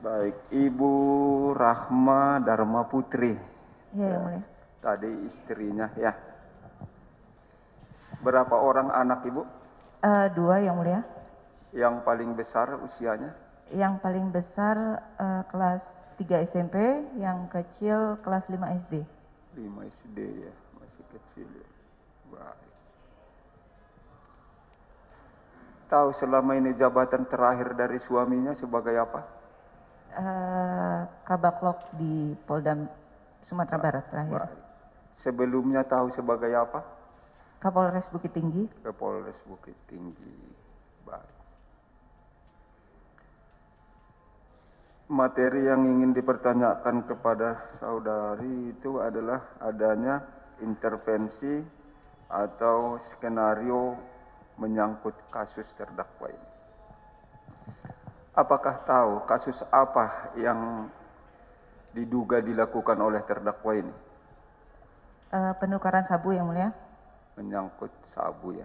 Baik, Ibu Rahma Dharma Putri. Iya, Yang Mulia. Tadi istrinya ya. Berapa orang anak Ibu? Dua, Yang Mulia. Yang paling besar usianya? Yang paling besar kelas 3 SMP, yang kecil kelas 5 SD. 5 SD ya, masih kecil ya. Baik. Tahu selama ini jabatan terakhir dari suaminya sebagai apa? Kabaklok di Polda Sumatera Barat terakhir. Baik. Sebelumnya tahu sebagai apa? Kapolres Bukit Tinggi. Kapolres Bukit Tinggi. Baik. Materi yang ingin dipertanyakan kepada saudari itu adalah adanya intervensi atau skenario menyangkut kasus terdakwa ini. Apakah tahu kasus apa yang diduga dilakukan oleh terdakwa ini? Penukaran sabu, Yang Mulia. Menyangkut sabu ya.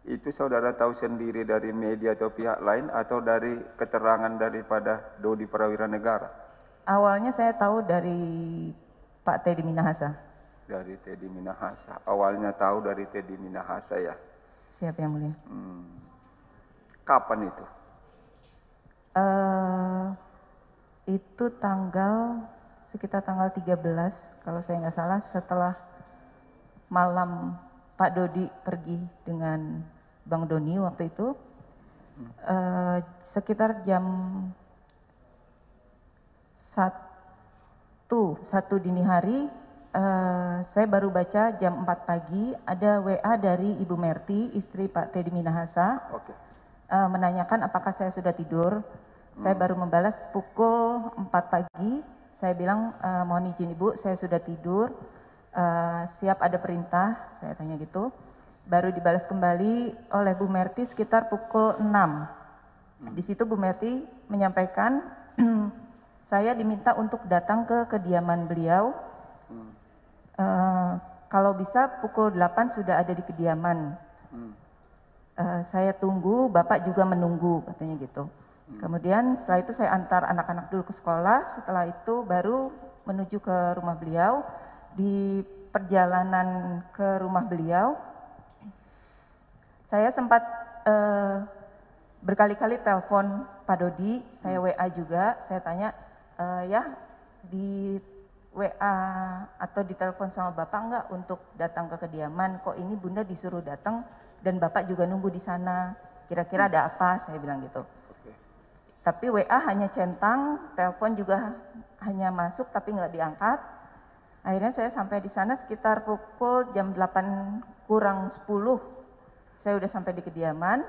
Itu saudara tahu sendiri dari media atau pihak lain atau dari keterangan daripada Dodi Prawira Negara? Awalnya saya tahu dari Pak Teddy Minahasa. Dari Teddy Minahasa. Awalnya tahu dari Teddy Minahasa ya. Siap, Yang Mulia. Kapan itu? Itu sekitar tanggal 13 kalau saya nggak salah, setelah malam Pak Dodi pergi dengan Bang Doni waktu itu. Sekitar jam 1 dini hari, saya baru baca jam 4 pagi ada WA dari Ibu Merti, istri Pak Teddy Minahasa. Oke. Menanyakan apakah saya sudah tidur. Saya baru membalas pukul 4 pagi. Saya bilang, mohon izin Ibu, saya sudah tidur. Siap ada perintah, saya tanya gitu. Baru dibalas kembali oleh Bu Merti sekitar pukul 6. Di situ Bu Merti menyampaikan, saya diminta untuk datang ke kediaman beliau. Kalau bisa pukul 8 sudah ada di kediaman. Saya tunggu, Bapak juga menunggu, katanya gitu. Kemudian setelah itu saya antar anak-anak dulu ke sekolah, setelah itu baru menuju ke rumah beliau. Di perjalanan ke rumah beliau, saya sempat berkali-kali telepon Pak Dodi, saya WA juga, saya tanya, ya di WA atau ditelepon sama Bapak enggak untuk datang ke kediaman, kok ini Bunda disuruh datang dan Bapak juga nunggu di sana, kira-kira ada apa, saya bilang gitu. Tapi WA hanya centang, telepon juga hanya masuk tapi nggak diangkat. Akhirnya saya sampai di sana sekitar pukul jam 8 kurang 10. Saya udah sampai di kediaman.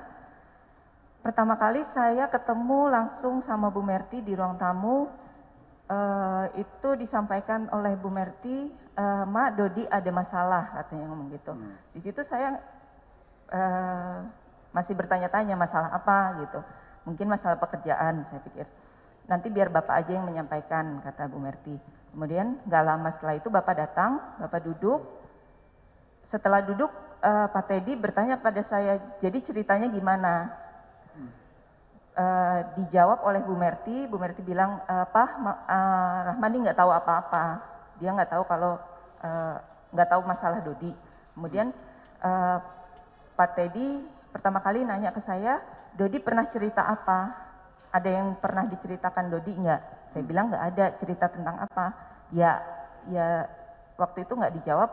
Pertama kali saya ketemu langsung sama Bu Merti di ruang tamu. Itu disampaikan oleh Bu Merti, Mak, Dodi ada masalah, katanya ngomong gitu. Di situ saya masih bertanya-tanya masalah apa gitu. Mungkin masalah pekerjaan, saya pikir. Nanti biar Bapak aja yang menyampaikan, kata Bu Merti. Kemudian gak lama setelah itu Bapak datang, Bapak duduk. Setelah duduk, Pak Teddy bertanya pada saya, jadi ceritanya gimana? Dijawab oleh Bu Merti bilang, Pak, Rahmadi nggak tahu apa-apa. Dia nggak tahu kalau, nggak tahu masalah Dodi. Kemudian Pak Teddy pertama kali nanya ke saya, Dodi pernah cerita apa? Ada yang pernah diceritakan Dodi nggak? Saya bilang nggak ada, cerita tentang apa? Ya waktu itu nggak dijawab.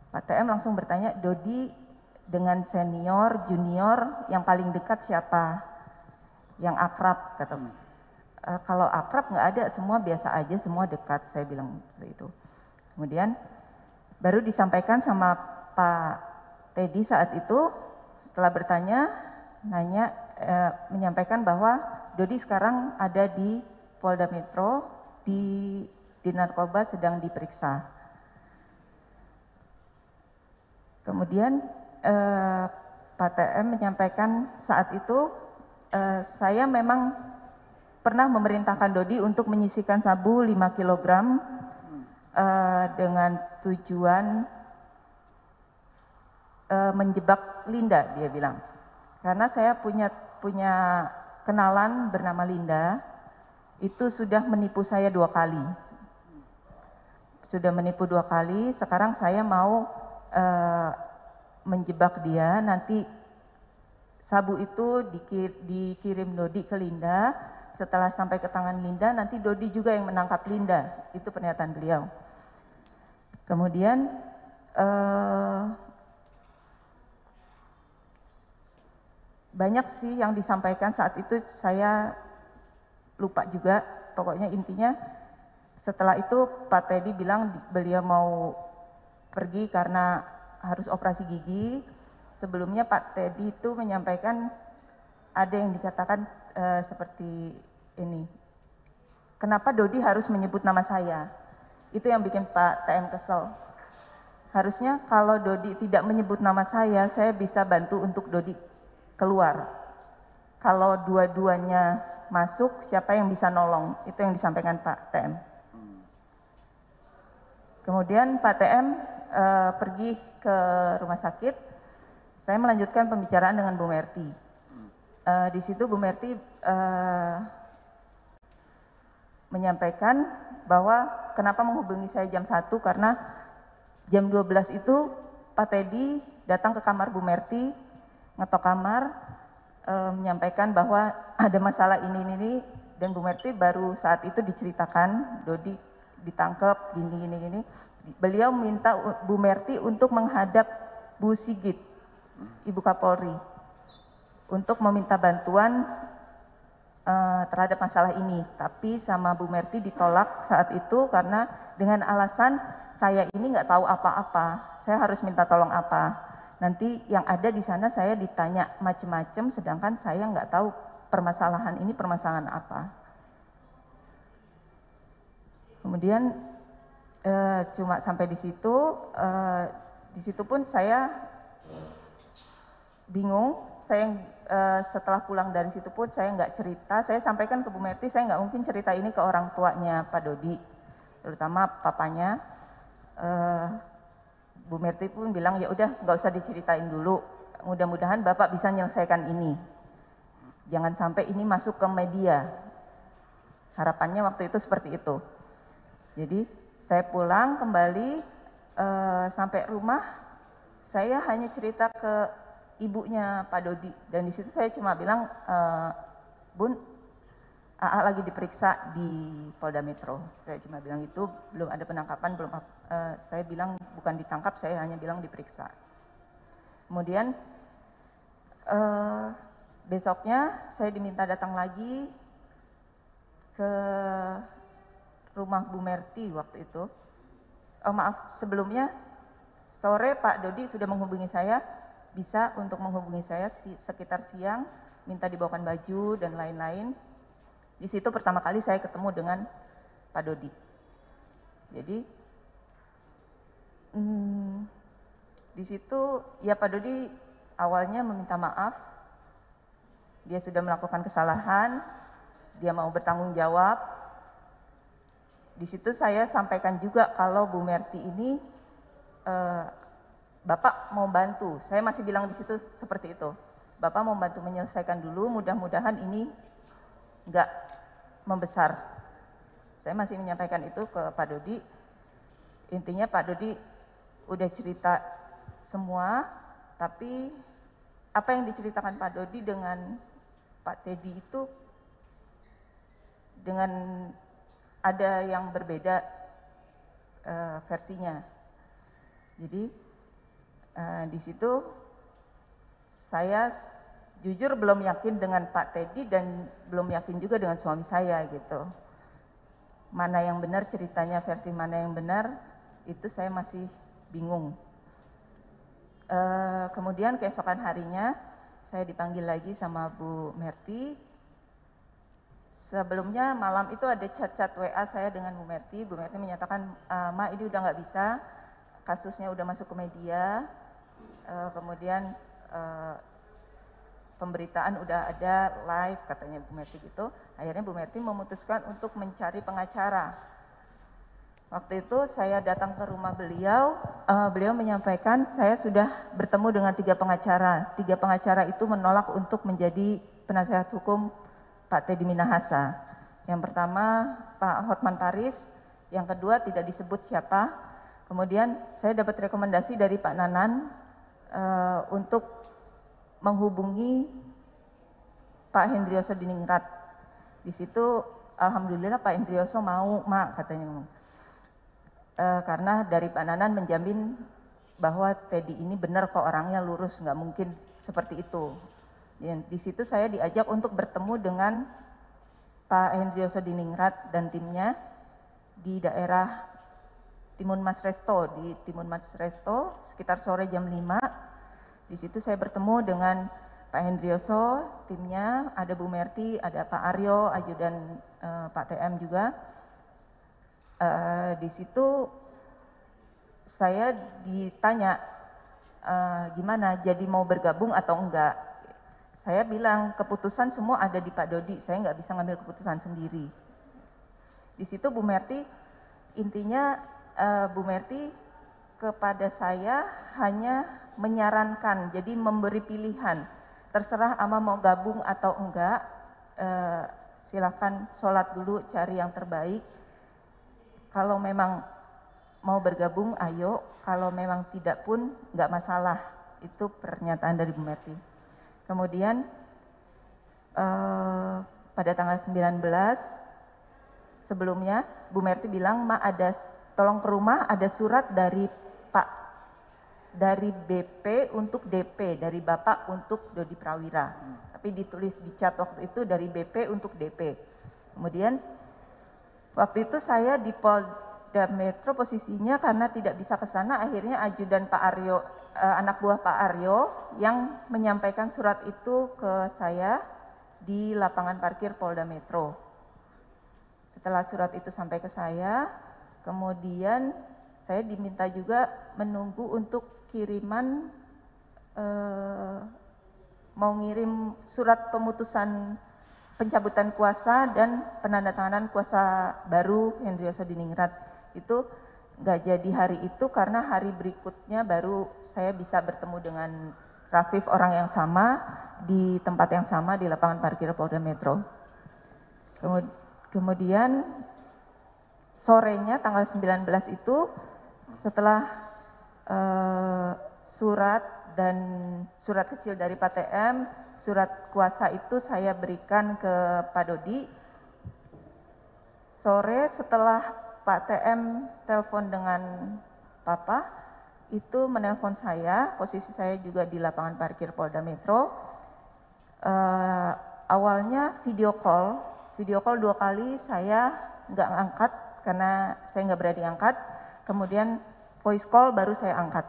Pak TM langsung bertanya, Dodi dengan senior, junior yang paling dekat siapa? Yang akrab, kata. Kalau akrab nggak ada, semua biasa aja, semua dekat, saya bilang seperti itu. Kemudian baru disampaikan sama Pak Teddy saat itu, setelah bertanya, menyampaikan bahwa Dodi sekarang ada di Polda Metro, di narkoba sedang diperiksa. Kemudian Pak TM menyampaikan saat itu, saya memang pernah memerintahkan Dodi untuk menyisihkan sabu 5 kg dengan tujuan menjebak Linda, dia bilang. Karena saya punya kenalan bernama Linda. itu sudah menipu saya 2 kali. Sudah menipu 2 kali, sekarang saya mau menjebak dia, nanti sabu itu dikirim Dodi ke Linda, setelah sampai ke tangan Linda, nanti Dodi juga yang menangkap Linda, itu pernyataan beliau. Kemudian banyak sih yang disampaikan saat itu, saya lupa juga, pokoknya intinya setelah itu Pak Teddy bilang beliau mau pergi karena harus operasi gigi. Sebelumnya Pak Teddy itu menyampaikan ada yang dikatakan seperti ini, kenapa Dodi harus menyebut nama saya? Itu yang bikin Pak TM kesel. Harusnya kalau Dodi tidak menyebut nama saya bisa bantu untuk Dodi keluar. Kalau dua-duanya masuk, siapa yang bisa nolong? Itu yang disampaikan Pak TM. Kemudian Pak TM pergi ke rumah sakit. Saya melanjutkan pembicaraan dengan Bu Merti. Di situ Bu Merti menyampaikan bahwa kenapa menghubungi saya jam 1, karena jam 12 itu Pak Teddy datang ke kamar Bu Merti, ngetok kamar, menyampaikan bahwa ada masalah ini, dan Bu Merti baru saat itu diceritakan Dodi ditangkap gini. Beliau minta Bu Merti untuk menghadap Bu Sigit, Ibu Kapolri, untuk meminta bantuan terhadap masalah ini. Tapi sama Bu Merti ditolak saat itu karena dengan alasan saya ini nggak tahu apa-apa, saya harus minta tolong apa. Nanti yang ada di sana saya ditanya macam-macam, sedangkan saya nggak tahu permasalahan ini permasalahan apa. Kemudian cuma sampai di situ pun saya bingung. Saya setelah pulang dari situ pun saya nggak cerita. Saya sampaikan ke Bu Merti, saya nggak mungkin cerita ini ke orang tuanya Pak Dodi, terutama papanya. Bu Merti pun bilang ya udah nggak usah diceritain dulu. Mudah-mudahan Bapak bisa menyelesaikan ini. Jangan sampai ini masuk ke media. Harapannya waktu itu seperti itu. Jadi saya pulang kembali sampai rumah, saya hanya cerita ke ibunya Pak Dodi, dan di situ saya cuma bilang, Bun, AA lagi diperiksa di Polda Metro. Saya cuma bilang itu, belum ada penangkapan, saya bilang bukan ditangkap, saya hanya bilang diperiksa. Kemudian besoknya saya diminta datang lagi ke rumah Bu Merti waktu itu. Sebelumnya sore Pak Dodi sudah menghubungi saya, bisa untuk menghubungi saya sekitar siang, minta dibawakan baju dan lain-lain. Di situ pertama kali saya ketemu dengan Pak Dodi. Jadi di situ ya Pak Dodi awalnya meminta maaf, dia sudah melakukan kesalahan, dia mau bertanggung jawab. Di situ saya sampaikan juga kalau Bu Merti ini Bapak mau bantu. Saya masih bilang di situ seperti itu. Bapak mau bantu menyelesaikan dulu, mudah-mudahan ini enggak membesar. Saya masih menyampaikan itu ke Pak Dodi. Intinya Pak Dodi udah cerita semua, tapi apa yang diceritakan Pak Dodi dengan Pak Teddy itu dengan ada yang berbeda versinya. Jadi di situ saya jujur belum yakin dengan Pak Teddy dan belum yakin juga dengan suami saya gitu. Mana yang benar ceritanya, versi mana yang benar, itu saya masih bingung. Kemudian keesokan harinya saya dipanggil lagi sama Bu Merti. Sebelumnya malam itu ada chat-chat WA saya dengan Bu Merti. Bu Merti menyatakan, Ma ini udah nggak bisa, kasusnya udah masuk ke media. Kemudian pemberitaan udah ada live, katanya Bu Merti gitu. Akhirnya Bu Merti memutuskan untuk mencari pengacara. Waktu itu saya datang ke rumah beliau, beliau menyampaikan saya sudah bertemu dengan 3 pengacara. 3 pengacara itu menolak untuk menjadi penasehat hukum Pak Teddy Minahasa. Yang pertama Pak Hotman Paris, yang kedua tidak disebut siapa. Kemudian saya dapat rekomendasi dari Pak Nanan untuk menghubungi Pak Hendrioso Diningrat. Di situ alhamdulillah Pak Hendrioso mau, Mak, katanya. Karena dari Pak Nanan menjamin bahwa Teddy ini benar kok, orangnya lurus, nggak mungkin seperti itu. Dan di situ saya diajak untuk bertemu dengan Pak Hendrioso Diningrat dan timnya di daerah Timun Mas Resto, di Timun Mas Resto sekitar sore jam 5. Di situ saya bertemu dengan Pak Hendrioso, timnya, ada Bu Merti, ada Pak Aryo, ajudan Pak TM juga. Di situ saya ditanya gimana, jadi mau bergabung atau enggak. Saya bilang keputusan semua ada di Pak Dodi, saya nggak bisa ngambil keputusan sendiri. Di situ Bu Merti, intinya Bu Merti kepada saya hanya menyarankan, jadi memberi pilihan. Terserah Ama mau gabung atau enggak, silakan sholat dulu, cari yang terbaik. Kalau memang mau bergabung, ayo. Kalau memang tidak pun, nggak masalah. Itu pernyataan dari Bu Merti. Kemudian pada tanggal 19, sebelumnya Bu Merti bilang, Ma, tolong ke rumah, ada surat dari BP untuk DP, dari Bapak untuk Dodi Prawira. Tapi ditulis di chat waktu itu dari BP untuk DP. Kemudian waktu itu saya di Polda Metro posisinya karena tidak bisa ke sana, akhirnya ajudan Pak Aryo, anak buah Pak Aryo yang menyampaikan surat itu ke saya di lapangan parkir Polda Metro. Setelah surat itu sampai ke saya, kemudian saya diminta juga menunggu untuk kiriman, mau ngirim surat pemutusan pencabutan kuasa dan penandatanganan kuasa baru Hendrioso Diningrat. Itu nggak jadi hari itu karena hari berikutnya baru saya bisa bertemu dengan Rafif, orang yang sama, di tempat yang sama di lapangan parkir Polda Metro. Kemudian sorenya tanggal 19 itu setelah surat dan surat kecil dari Pak TM, surat kuasa itu saya berikan ke Pak Dodi. Sore setelah Pak TM telepon dengan Papa, itu menelpon saya, posisi saya juga di lapangan parkir Polda Metro. Awalnya video call 2 kali saya nggak angkat karena saya nggak berani angkat. Kemudian voice call baru saya angkat.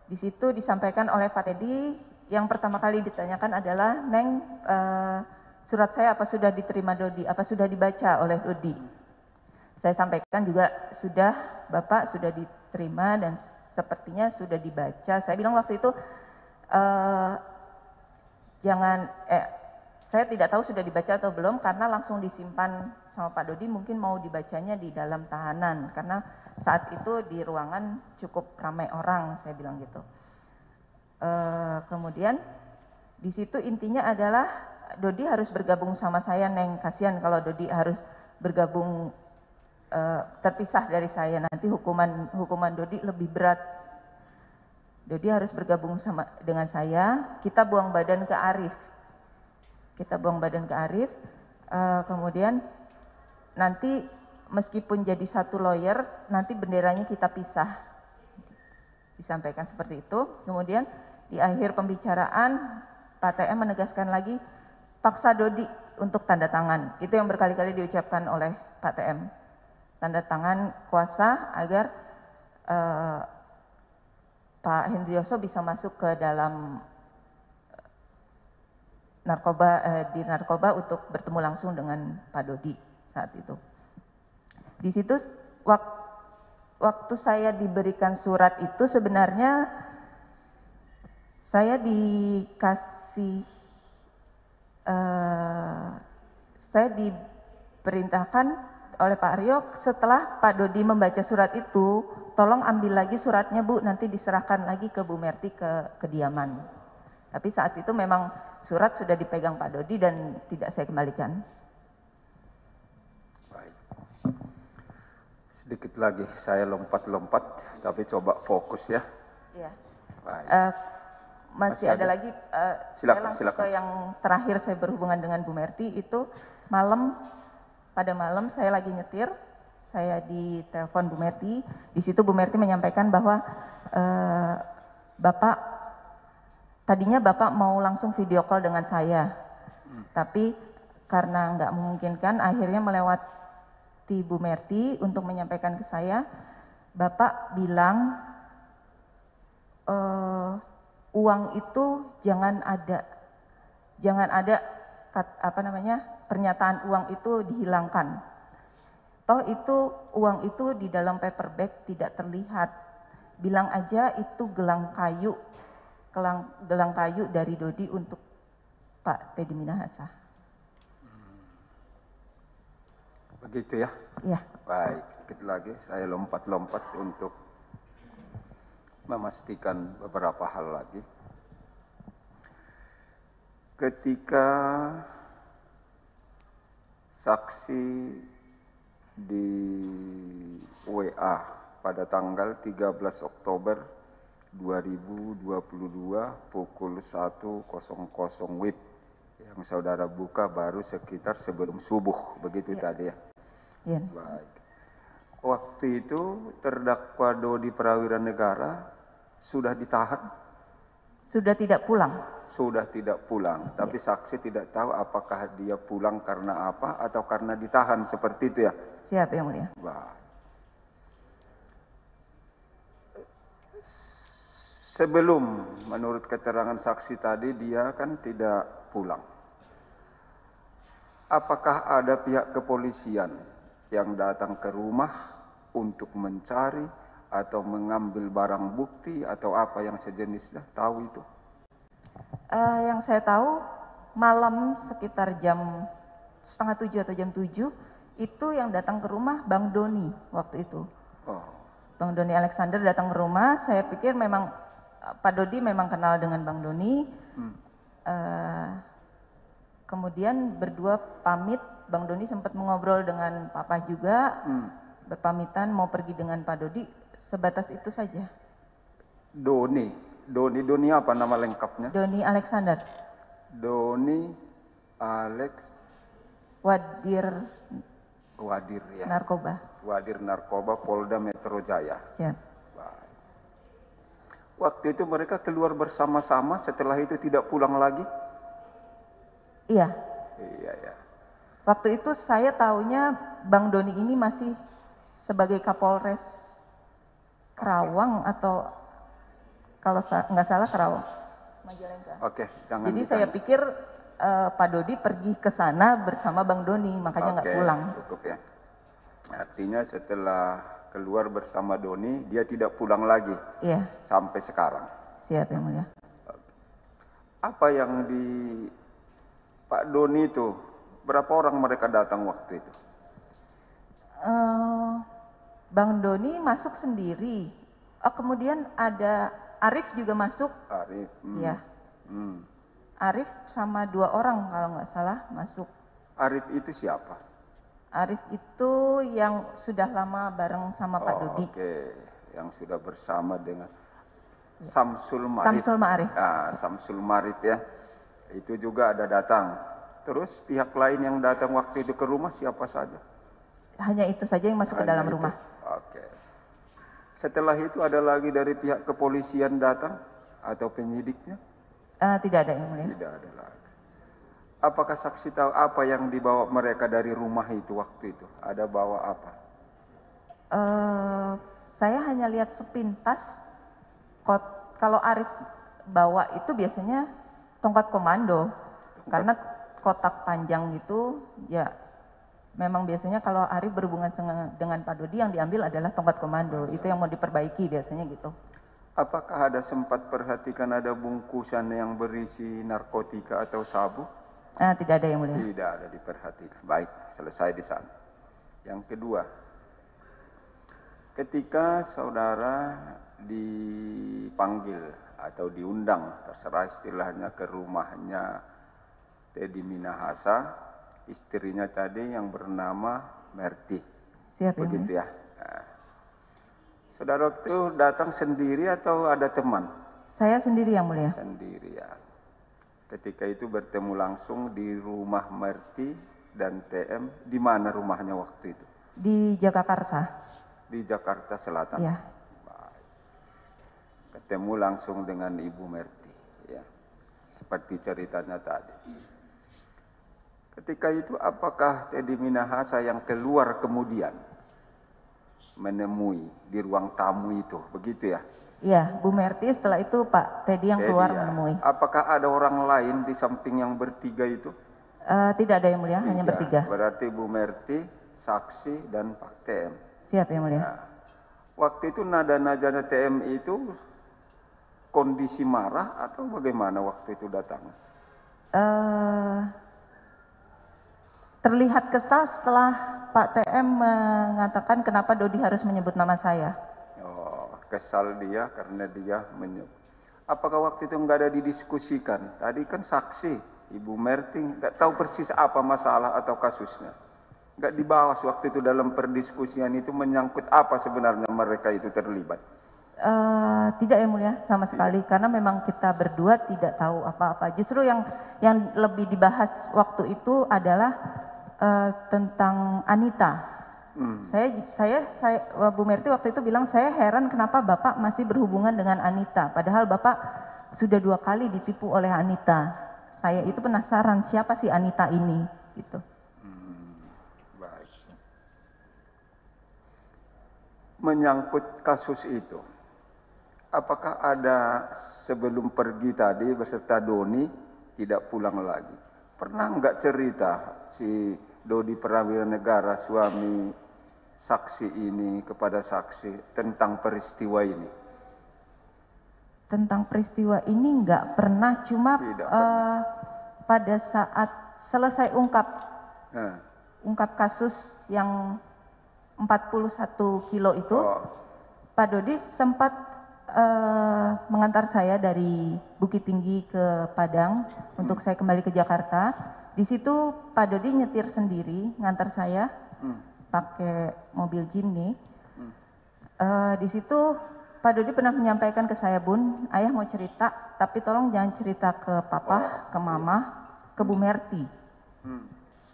Di situ disampaikan oleh Pak Teddy, yang pertama kali ditanyakan adalah, Neng, surat saya apa sudah diterima Dodi, apa sudah dibaca oleh Dodi? Saya sampaikan juga sudah, Bapak sudah diterima dan sepertinya sudah dibaca. Saya bilang waktu itu, saya tidak tahu sudah dibaca atau belum karena langsung disimpan sama Pak Dodi, mungkin mau dibacanya di dalam tahanan karena saat itu di ruangan cukup ramai orang, saya bilang gitu. Kemudian di situ intinya adalah Dodi harus bergabung sama saya, Neng. Kasihan kalau Dodi harus bergabung terpisah dari saya, nanti hukuman Dodi lebih berat. Dodi harus bergabung dengan saya. Kita buang badan ke Arif. Kemudian nanti meskipun jadi satu lawyer, nanti benderanya kita pisah. Disampaikan seperti itu. Kemudian di akhir pembicaraan, Pak TM menegaskan lagi, paksa Dodi untuk tanda tangan. Itu yang berkali-kali diucapkan oleh Pak TM. Tanda tangan kuasa agar Pak Hendrioso bisa masuk ke dalam narkoba untuk bertemu langsung dengan Pak Dodi saat itu. Di situ waktu saya diberikan surat itu sebenarnya saya diperintahkan oleh Pak Aryo setelah Pak Dodi membaca surat itu, tolong ambil lagi suratnya Bu, nanti diserahkan lagi ke Bu Merti ke kediaman. Tapi saat itu memang surat sudah dipegang Pak Dodi dan tidak saya kembalikan. Sedikit lagi saya lompat-lompat, tapi coba fokus ya. Iya. Baik. Masih ada lagi, saya langsung ke yang terakhir saya berhubungan dengan Bu Merti itu pada malam saya lagi nyetir, saya ditelepon Bu Merti, di situ Bu Merti menyampaikan bahwa tadinya Bapak mau langsung video call dengan saya, tapi karena nggak memungkinkan akhirnya melewati Bu Merti untuk menyampaikan ke saya, Bapak bilang uang itu jangan ada pernyataan uang itu dihilangkan. Toh itu uang itu di dalam paper bag tidak terlihat. Bilang aja itu gelang kayu dari Dodi untuk Pak Teddy Minahasa. Begitu ya? Iya. Baik, sedikit lagi saya lompat-lompat untuk memastikan beberapa hal lagi. Ketika saksi di WA pada tanggal 13 Oktober 2022 pukul 1.00 WIB yang saudara buka baru sekitar sebelum subuh, begitu ya. Tadi ya? Iya. Baik. Waktu itu terdakwa Dodi Prawira Negara sudah ditahan? Sudah tidak pulang. Sudah tidak pulang, tapi saksi tidak tahu apakah dia pulang karena apa atau karena ditahan, seperti itu ya? Siap, Yang Mulia. Baik. Sebelum menurut keterangan saksi tadi dia kan tidak pulang. Apakah ada pihak kepolisian yang datang ke rumah untuk mencari atau mengambil barang bukti atau apa yang sejenisnya? Tahu itu? Yang saya tahu malam sekitar jam 6:30 atau jam 7 itu yang datang ke rumah Bang Doni waktu itu. Oh. Bang Doni Alexander datang ke rumah. Saya pikir memang Pak Dodi memang kenal dengan Bang Doni. Kemudian berdua pamit. Bang Doni sempat mengobrol dengan Papa juga. Berpamitan mau pergi dengan Pak Dodi. Sebatas itu saja. Doni apa nama lengkapnya? Doni Alexander. Doni Alex Wadir ya. Narkoba. Wadir Narkoba Polda Metro Jaya. Siap. Baik. Waktu itu mereka keluar bersama-sama, setelah itu tidak pulang lagi? Iya. Iya ya. Waktu itu saya taunya Bang Doni ini masih sebagai Kapolres Karawang atau kalau nggak salah Karawang. Majalengka. Oke, jangan. Jadi saya pikir Pak Dodi pergi ke sana bersama Bang Doni, makanya nggak pulang. Cukup ya. Artinya setelah keluar bersama Doni, dia tidak pulang lagi. Iya. Sampai sekarang. Siap, Yang Mulia. Apa yang di Pak Doni itu, berapa orang mereka datang waktu itu? Bang Doni masuk sendiri. Kemudian ada Arif juga masuk. Arif. Iya. Arif sama 2 orang kalau nggak salah masuk. Arif itu siapa? Arif itu yang sudah lama bareng sama Pak Dodi. Oke, yang sudah bersama dengan Samsul Marif. Samsul Ma'arif. Samsul Marif ya. Itu juga ada datang. Terus pihak lain yang datang waktu itu ke rumah siapa saja? Hanya itu saja yang masuk ke dalam rumah. Oke. Setelah itu ada lagi dari pihak kepolisian datang atau penyidiknya? Tidak ada, Yang Mulia. Tidak ada lagi. Apakah saksi tahu apa yang dibawa mereka dari rumah itu waktu itu? Ada bawa apa? Saya hanya lihat sepintas. Kalau Arif bawa itu biasanya tongkat komando. Karena kotak panjang gitu, ya memang biasanya kalau Arif berhubungan dengan Pak Dodi yang diambil adalah tongkat komando. Itu yang mau diperbaiki biasanya gitu. Apakah ada sempat perhatikan ada bungkusan yang berisi narkotika atau sabu? Tidak ada, Yang Mulia. Tidak ada diperhatikan. Baik, selesai di sana. Yang kedua, ketika saudara dipanggil atau diundang, terserah istilahnya, ke rumahnya Teddy Minahasa, istrinya tadi yang bernama Merti. Siap, begitu ya. Saudara itu datang sendiri atau ada teman? Saya sendiri yang mulia. Sendiri ya. Ketika itu bertemu langsung di rumah Merti dan TM. Di mana rumahnya waktu itu? Di Jagakarsa. Di Jakarta Selatan. Iya. Baik. Ketemu langsung dengan Ibu Merti, ya. Seperti ceritanya tadi. Ketika itu apakah Teddy Minahasa yang keluar kemudian menemui di ruang tamu itu, begitu ya? Iya, Bu Merti setelah itu Pak Teddy yang keluar ya. menemui. Apakah ada orang lain di samping yang bertiga itu? Tidak ada yang mulia, hanya bertiga. Berarti Bu Merti, saksi dan Pak TM. Siap yang mulia. Nah, waktu itu nada-nada TM itu kondisi marah atau bagaimana waktu itu datang? Terlihat kesal setelah Pak TM mengatakan kenapa Dodi harus menyebut nama saya. Oh, kesal dia karena dia menyebut. Apakah waktu itu nggak ada didiskusikan? Tadi kan saksi, Ibu Merti nggak tahu persis apa masalah atau kasusnya. Nggak dibahas waktu itu dalam perdiskusian itu menyangkut apa sebenarnya mereka itu terlibat. Tidak yang mulia sama sekali, karena memang kita berdua tidak tahu apa-apa. Justru yang lebih dibahas waktu itu adalah tentang Anita. Saya Bu Merti waktu itu bilang, saya heran kenapa Bapak masih berhubungan dengan Anita, padahal Bapak sudah 2 kali ditipu oleh Anita. Saya itu penasaran siapa sih Anita ini, gitu. Baik. Menyangkut kasus itu, apakah ada sebelum pergi tadi beserta Doni tidak pulang lagi? Pernah nggak cerita si Dodi Prawira Negara, suami saksi ini kepada saksi tentang peristiwa ini? Tentang peristiwa ini nggak pernah, cuma pada saat selesai ungkap kasus yang 41 kilo itu, Pak Dodi sempat mengantar saya dari Bukit Tinggi ke Padang untuk saya kembali ke Jakarta. Di situ Pak Dodi nyetir sendiri, ngantar saya pakai mobil Jimny. Di situ Pak Dodi pernah menyampaikan ke saya, Bun, ayah mau cerita, tapi tolong jangan cerita ke papa, ke mama, ke Bu Merti.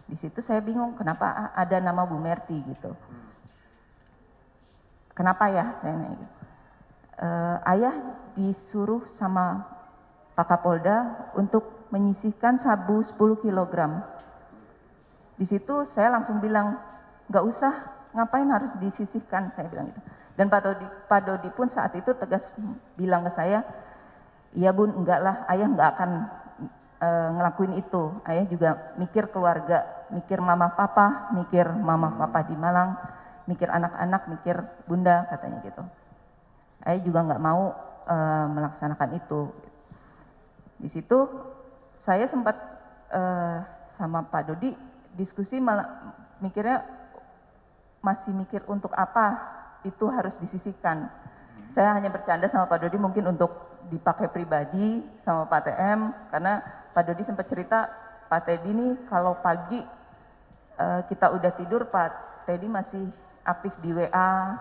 Di situ saya bingung kenapa ada nama Bu Merti gitu. Kenapa ya? Saya nanya gitu. Ayah disuruh sama Pak Kapolda untuk menyisihkan sabu 10 kg. Di situ saya langsung bilang, nggak usah, ngapain harus disisihkan, saya bilang gitu. Dan Pak Dodi pun saat itu tegas bilang ke saya, iya Bun, enggak lah, ayah nggak akan ngelakuin itu. Ayah juga mikir keluarga, mikir mama papa di Malang, mikir anak-anak, mikir bunda, katanya gitu. Ayah juga nggak mau melaksanakan itu. Di situ saya sempat sama Pak Dodi diskusi, malah mikirnya masih mikir untuk apa itu harus disisihkan. Saya hanya bercanda sama Pak Dodi mungkin untuk dipakai pribadi sama Pak TM, karena Pak Dodi sempat cerita, Pak Teddy nih kalau pagi kita udah tidur, Pak Teddy masih aktif di WA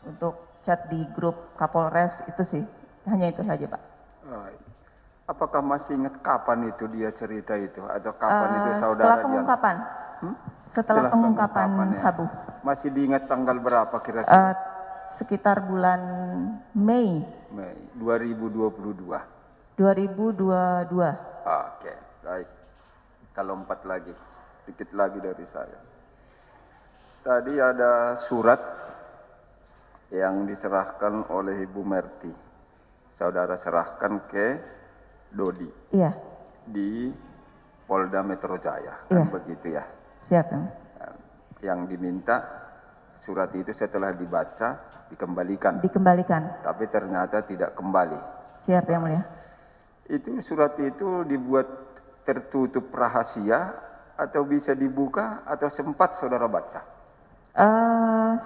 untuk chat di grup Kapolres, itu sih. Hanya itu saja, Pak. Apakah masih ingat kapan itu dia cerita itu, atau kapan itu saudara setelah pengungkapan. Setelah pengungkapan ya. sabu. Masih diingat tanggal berapa kira-kira? Sekitar bulan Mei 2022. 2022. Oke, baik. Kita lompat lagi, sedikit lagi dari saya. Tadi ada surat yang diserahkan oleh Ibu Merti. Saudara serahkan ke Dodi. Iya. Di Polda Metro Jaya, kan begitu ya? Siap. Yang diminta surat itu setelah dibaca dikembalikan. Tapi ternyata tidak kembali. Siap yang mulia. Itu surat itu dibuat tertutup rahasia atau bisa dibuka atau sempat saudara baca?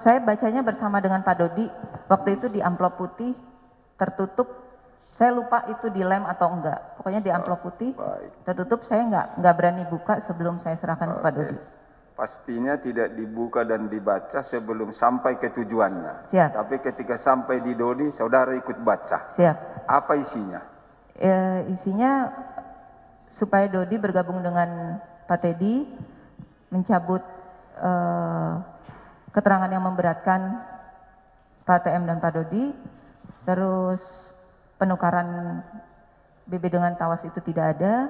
Saya bacanya bersama dengan Pak Dodi. Waktu itu di amplop putih tertutup. Saya lupa itu di lem atau enggak. Pokoknya di amplop putih tertutup. Saya enggak berani buka sebelum saya serahkan ke Pak Dodi. pastinya tidak dibuka dan dibaca sebelum sampai ke tujuannya. Siap. Tapi ketika sampai di Dodi, saudara ikut baca. Siap. Apa isinya? Isinya supaya Dodi bergabung dengan Pak Teddy, mencabut keterangan yang memberatkan Pak TM dan Pak Dodi, terus penukaran BB dengan Tawas itu tidak ada,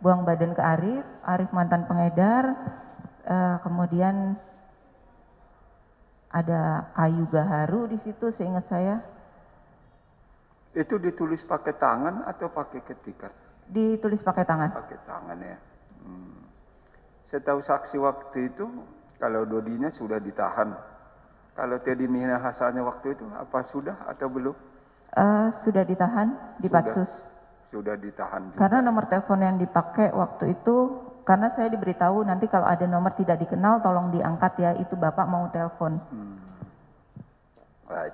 buang badan ke Arif, Arif mantan pengedar, kemudian ada kayu gaharu di situ seingat saya. Itu ditulis pakai tangan atau pakai ketikan? Ditulis pakai tangan. Pakai tangan ya. Setahu saksi waktu itu, kalau Dodinya sudah ditahan. Kalau Teddy Minahasannya waktu itu, apa sudah atau belum? Sudah ditahan di Patsus. Sudah ditahan juga. Karena nomor telepon yang dipakai waktu itu, karena saya diberitahu nanti kalau ada nomor tidak dikenal tolong diangkat ya, itu Bapak mau telepon. Baik.